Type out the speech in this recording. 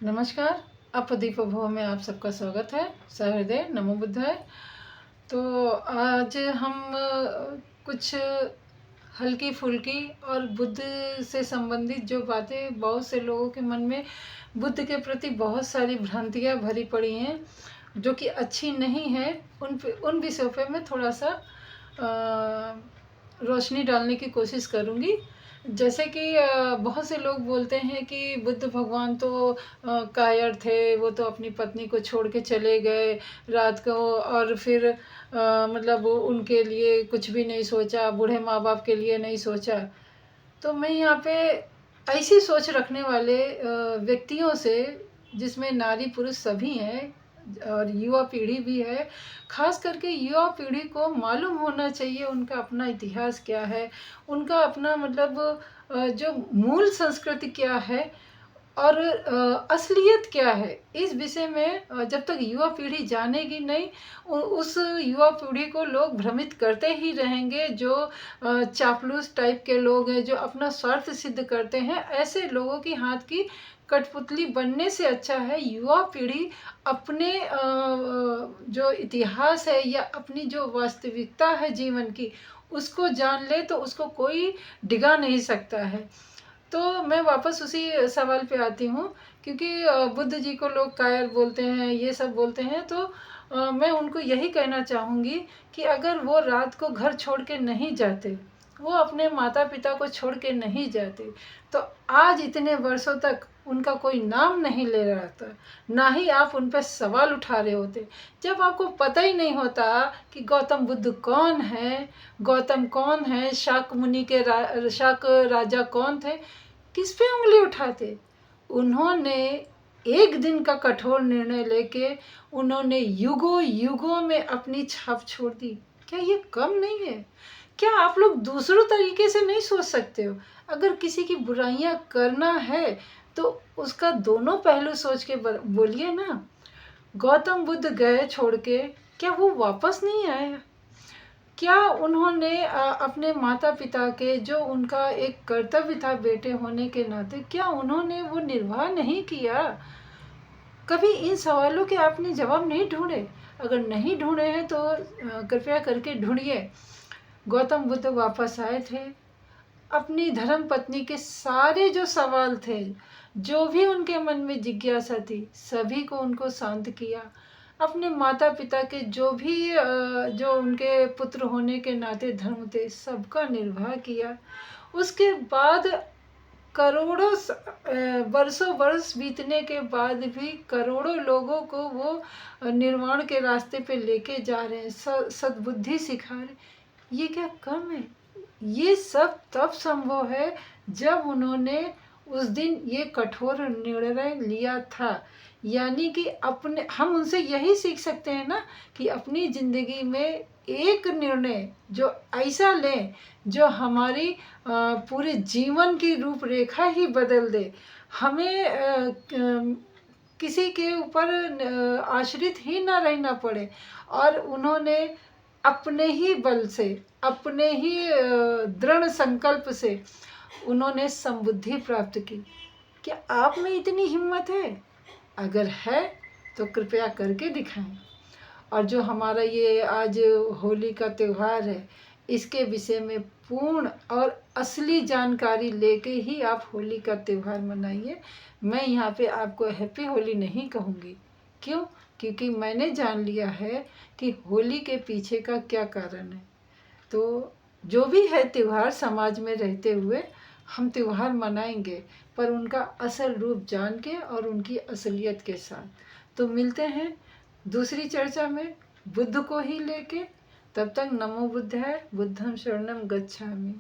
नमस्कार। अपदीपो भव में आप सबका स्वागत है। सहृदय नमो बुद्धाय। तो आज हम कुछ हल्की फुल्की और बुद्ध से संबंधित जो बातें, बहुत से लोगों के मन में बुद्ध के प्रति बहुत सारी भ्रांतियाँ भरी पड़ी हैं जो कि अच्छी नहीं है। उन विषयों पे मैं थोड़ा सा रोशनी डालने की कोशिश करूँगी। जैसे कि बहुत से लोग बोलते हैं कि बुद्ध भगवान तो कायर थे, वो तो अपनी पत्नी को छोड़ के चले गए रात को, और फिर मतलब वो उनके लिए कुछ भी नहीं सोचा, बूढ़े माँ बाप के लिए नहीं सोचा। तो मैं यहाँ पे ऐसी सोच रखने वाले व्यक्तियों से, जिसमें नारी पुरुष सभी हैं और युवा पीढ़ी भी है, खास करके युवा पीढ़ी को मालूम होना चाहिए उनका अपना इतिहास क्या है, उनका अपना मतलब जो मूल संस्कृति क्या है और असलियत क्या है। इस विषय में जब तक युवा पीढ़ी जानेगी नहीं, उस युवा पीढ़ी को लोग भ्रमित करते ही रहेंगे। जो चापलूस टाइप के लोग हैं, जो अपना स्वार्थ सिद्ध करते हैं, ऐसे लोगों की हाथ की कठपुतली बनने से अच्छा है युवा पीढ़ी अपने जो इतिहास है या अपनी जो वास्तविकता है जीवन की, उसको जान ले तो उसको कोई डिगा नहीं सकता है। तो मैं वापस उसी सवाल पे आती हूँ, क्योंकि बुद्ध जी को लोग कायर बोलते हैं, ये सब बोलते हैं। तो मैं उनको यही कहना चाहूँगी कि अगर वो रात को घर छोड़ के नहीं जाते, वो अपने माता पिता को छोड़ के नहीं जाते, तो आज इतने वर्षों तक उनका कोई नाम नहीं ले रहा था, ना ही आप उन पर सवाल उठा रहे होते। जब आपको पता ही नहीं होता कि गौतम बुद्ध कौन है, गौतम कौन है, शाक मुनि के शाक राजा कौन थे, किस पे उंगली उठाते। उन्होंने एक दिन का कठोर निर्णय लेके उन्होंने युगों युगों में अपनी छाप छोड़ दी। क्या ये कम नहीं है? क्या आप लोग दूसरों तरीके से नहीं सोच सकते हो? अगर किसी की बुराइयां करना है तो उसका दोनों पहलू सोच के बोलिए ना। गौतम बुद्ध गए छोड़ के, क्या वो वापस नहीं आया? क्या उन्होंने अपने माता पिता के, जो उनका एक कर्तव्य था बेटे होने के नाते, क्या उन्होंने वो निर्वाह नहीं किया? कभी इन सवालों के आपने जवाब नहीं ढूंढे? अगर नहीं ढूंढे हैं तो कृपया करके ढूंढिए। गौतम बुद्ध वापस आए थे, अपनी धर्म पत्नी के सारे जो सवाल थे, जो भी उनके मन में जिज्ञासा थी, सभी को उनको शांत किया। अपने माता पिता के जो भी जो उनके पुत्र होने के नाते धर्म थे, सबका निर्वाह किया। उसके बाद करोड़ों वर्षों वर्ष बीतने के बाद भी करोड़ों लोगों को वो निर्वाण के रास्ते पे लेके जा रहे हैं, सद्बुद्धि सिखा रहे। ये क्या कम है? ये सब तब संभव है जब उन्होंने उस दिन ये कठोर निर्णय लिया था। यानी कि अपने, हम उनसे यही सीख सकते हैं ना कि अपनी ज़िंदगी में एक निर्णय जो ऐसा लें जो हमारी पूरे जीवन की रूपरेखा ही बदल दे। हमें किसी के ऊपर आश्रित ही ना रहना पड़े। और उन्होंने अपने ही बल से, अपने ही दृढ़ संकल्प से उन्होंने संबुद्धि प्राप्त की। क्या आप में इतनी हिम्मत है? अगर है तो कृपया करके दिखाएं। और जो हमारा ये आज होली का त्यौहार है, इसके विषय में पूर्ण और असली जानकारी लेके ही आप होली का त्यौहार मनाइए। मैं यहाँ पे आपको हैप्पी होली नहीं कहूँगी। क्यों? क्योंकि मैंने जान लिया है कि होली के पीछे का क्या कारण है। तो जो भी है त्यौहार, समाज में रहते हुए हम त्यौहार मनाएंगे, पर उनका असल रूप जान के और उनकी असलियत के साथ। तो मिलते हैं दूसरी चर्चा में बुद्ध को ही लेके। तब तक नमो बुद्धाय, बुद्धं शरणं गच्छामि।